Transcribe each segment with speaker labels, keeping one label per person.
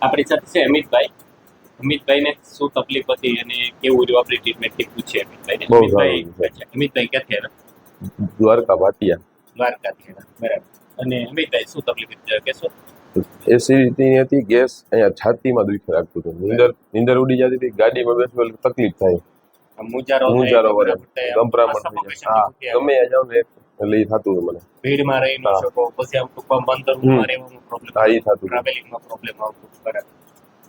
Speaker 1: આપણી સાથે છે અમિતભાઈ. અમિતભાઈને શું તકલીફ હતી અને કેવું રહ્યું આપણી ટ્રીટમેન્ટથી પૂછીએ અમિતભાઈને.
Speaker 2: બહુ
Speaker 1: અમિતભાઈ
Speaker 2: સારું છે.
Speaker 1: અચ્છા, અમિતભાઈ ક્યાંથી આવ્યા?
Speaker 2: દ્વારકા ભાટિયા.
Speaker 1: દ્વારકાથી આવ્યા, બરાબર. અને અમિતભાઈ શું તકલીફ હતી કહેશો?
Speaker 2: એસિડિટી હતી, ગેસ અહીંયા છાતીમાં દુખે રાખતું હતું, નીંદર ઉડી જતી હતી, ગાડીમાં બેસવું એટલે તકલીફ થાય,
Speaker 1: મૂંઝારો
Speaker 2: મૂંઝારો
Speaker 1: થાય,
Speaker 2: વળે,
Speaker 1: બરાબર થાય,
Speaker 2: ગભરામણ થઈ
Speaker 1: suffocation
Speaker 2: જાય.
Speaker 1: જેવું
Speaker 2: હા,
Speaker 1: થાય.
Speaker 2: ગમે ત્યાં જાવ ને એટલે એ થતું હતું મને.
Speaker 1: ભીડમાં રહી ન
Speaker 2: હા.
Speaker 1: શકો, પછી આમ ટૂંકમાં બંધ રૂમમાં રહેવાનું પ્રોબ્લેમ,
Speaker 2: હા, એ થતું હતું.
Speaker 1: ટ્રાવેલિંગમાં પ્રોબ્લેમ આવતો, બરાબર.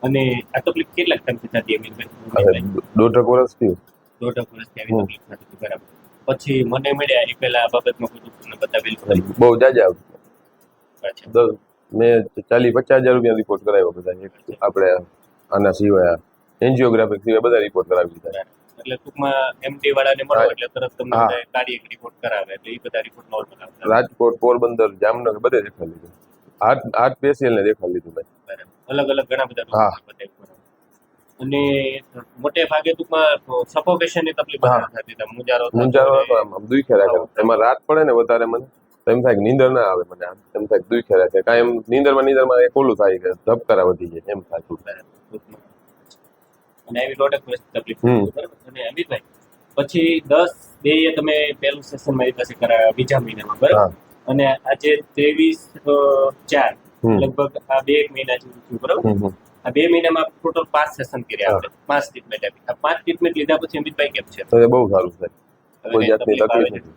Speaker 1: અને આ તકલીફ કેટલા ટાઈમથી થતી અમિતભાઈ?
Speaker 2: હવે 1.5 વર્ષ થયું.
Speaker 1: 1.5 વર્ષથી આવી તકલીફ થતી હતી, બરાબર. પછી મને મળ્યા એ પહેલા આ બાબતમાં બધું તમને બતાવેલું ખરી?
Speaker 2: બહુ જાજા.
Speaker 1: અચ્છા.
Speaker 2: મેં 40-50 હજાર રૂપિયા રિપોર્ટ કરાવ્યો બધા. આપણે આના સિવાય એન્જિયોગ્રાફી સિવાય બધા રિપોર્ટ કરાવી દીધા.
Speaker 1: એટલે ટૂંકમાં એમડી વાળાને મળો એટલે તરત તમને
Speaker 2: હા.
Speaker 1: બધા કાર્ડિયક રિપોર્ટ કરાવે એટલે એ બધા રિપોર્ટ નોર્મલ આવતા.
Speaker 2: રાજકોટ, પોરબંદર, જામનગર બધે દેખાડી લીધું. હાર્ટ પેશિયલ ને દેખાડી લીધું મેં.
Speaker 1: બરાબર. અલગ અલગ ઘણા બધા
Speaker 2: હા.
Speaker 1: ડોક્ટર બતાવ્યું. અને મોટે ભાગે ટૂંકમાં સફોકેશનની તકલીફ
Speaker 2: હા.
Speaker 1: થતી હતી, મૂંઝારો થતો
Speaker 2: મૂંઝારો
Speaker 1: અને
Speaker 2: હતો, આમ દુખે રાખે. એમાં રાત પડે ને વધારે મને તો એમ થાય કે નીંદર ના આવે મને. એમ થાય કે દુખે રાખે. કાંઈ એમ નીંદરમાં એક ઓલું થાય કે ધબકારા વધી જાય એમ થતું.
Speaker 1: ટૂંકમાં. અને એવી 1.5 વર્ષ તકલીફ થતી, બરાબર. અને અમિતભાઈ પછી 10 ડે તમે પહેલું સેશન મારી પાસે કરાવ્યા બીજા મહિનામાં, બરાબર. અને આજે 23/4 લગભગ આ 2 મહિના જેવું થયું, બરાબર. આ 2 મહિનામાં ટોટલ 5 સેશન કર્યા આપણે, 5 ટ્રીટમેન્ટ આપી. આ 5 ટ્રીટમેન્ટ લીધા પછી અમિતભાઈ કેમ છે?
Speaker 2: તો એ બહુ સારું છે. કોઈ જાતની તકલીફ નથી.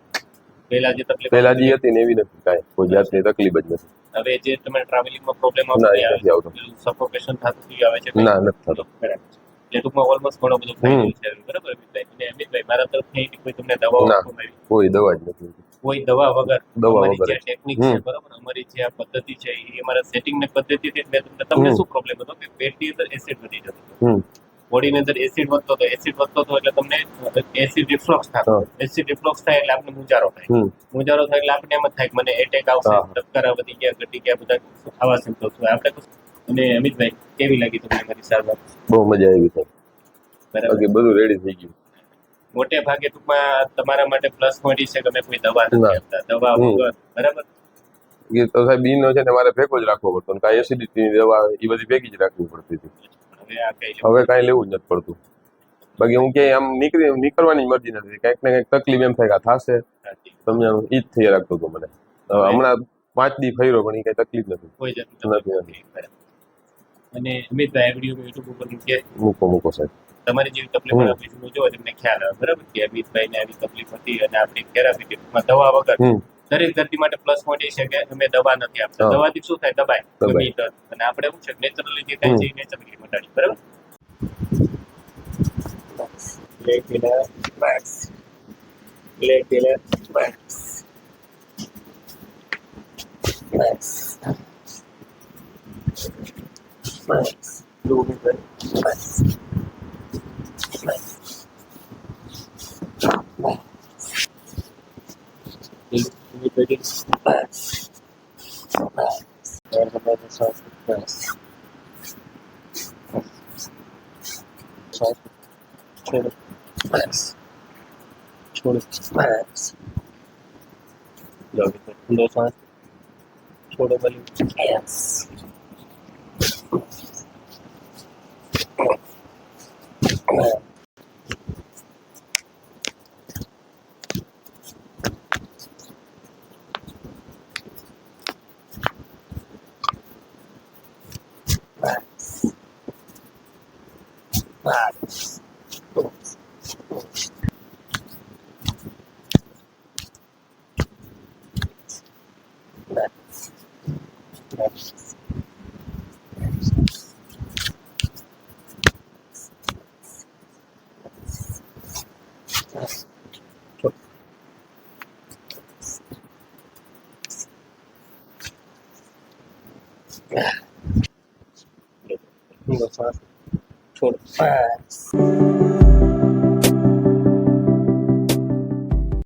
Speaker 1: પહેલા જે તકલીફ
Speaker 2: હતી ને એવી નથી કાંઈ. કોઈ જાતની તકલીફ જ નથી.
Speaker 1: હવે જે તમે ટ્રાવેલિંગમાં પ્રોબ્લેમ
Speaker 2: ના, એ નથી આવતો.
Speaker 1: સફોકેશન થતું આવે છે?
Speaker 2: ના, નથી થતો.
Speaker 1: બરાબર. એટલે ટૂંકમાં ઓલમોસ્ટ ઘણો બધો ફાયદો છે, બરાબર અમિતભાઈ. અને અમિતભાઈ મારા તરફથી કોઈ તમને દવાઓ આપવામાં આવી?
Speaker 2: કોઈ દવા જ નથી.
Speaker 1: કોઈ દવા વગર
Speaker 2: દવા
Speaker 1: અમારી
Speaker 2: વગર
Speaker 1: જે ટેકનિક છે, બરાબર, અમારી જે આ પદ્ધતિ છે એ અમારા સેટિંગ ને પદ્ધતિથી જ મેં તમને શું પ્રોબ્લેમ હતો કે પેટની અંદર એસિડ વધી જતો હતો, બોડીની અંદર એસિડ વધતો હતો. એસિડ વધતો હતો એટલે તમને એસિડ રિફ્લક્સ થતો. એસિડ રિફ્લક્સ થાય એટલે આપણે મૂંઝારો થાય. મૂંઝારો થાય એટલે આપણે એમ જ થાય કે મને એટેક આવશે, ધબકારા વધી ગયા, ઘટી ગયા, બધા આવા સિમ્પટમ્સ હોય આપણે. અને અમિતભાઈ કેવી લાગી તમને મારી સારવાર?
Speaker 2: બહુ મજા આવી છે.
Speaker 1: બરાબર.
Speaker 2: બાકી બધું રેડી થઈ ગયું.
Speaker 1: મોટે ભાગે ટૂંકમાં તમારા માટે પ્લસ પોઈન્ટ છે કે મેં કોઈ દવા નથી આપતા, દવા વગર, બરાબર.
Speaker 2: એ તો સાહેબ બીનો છે ને મારે ભેગો જ રાખવો પડતો. કાંઈ એસિડિટીની દવા એ બધી ભેગી જ રાખવી પડતી હતી. હવે કાંઈ લેવું જ નથી પડતું. બાકી હું ક્યાંય આમ નીકળવાની મરજી નથી. કંઈક ને કંઈક તકલીફ એમ થાય કે થશે તમને ઈ જ થઈ રાખતું હતું મને. હમણાં 5 દી ફર્યો પણ એ કઈ તકલીફ નથી.
Speaker 1: કોઈ નથી. અને અમિતભાઈ વિડીયો યુટ્યુબ ઉપર
Speaker 2: મૂકો સાહેબ.
Speaker 1: તમારી જેવી તકલીફ વાળા પેશન્ટો જો તમને ખ્યાલ આવે, બરાબર, કે અમિતભાઈને આવી તકલીફ હતી અને આપણી થેરાપીમાં દવા વગર દરેક દર્દી માટે પ્લસ પોઈન્ટ એ છે કે અમે દવા નથી આપતા. દવાથી શું થાય? દબાય ગમે તે. અને આપણે શું છે નેચરલી જે થાય છે એ નેચરલી મટાડી, બરાબર. छोड़ो बली छोड़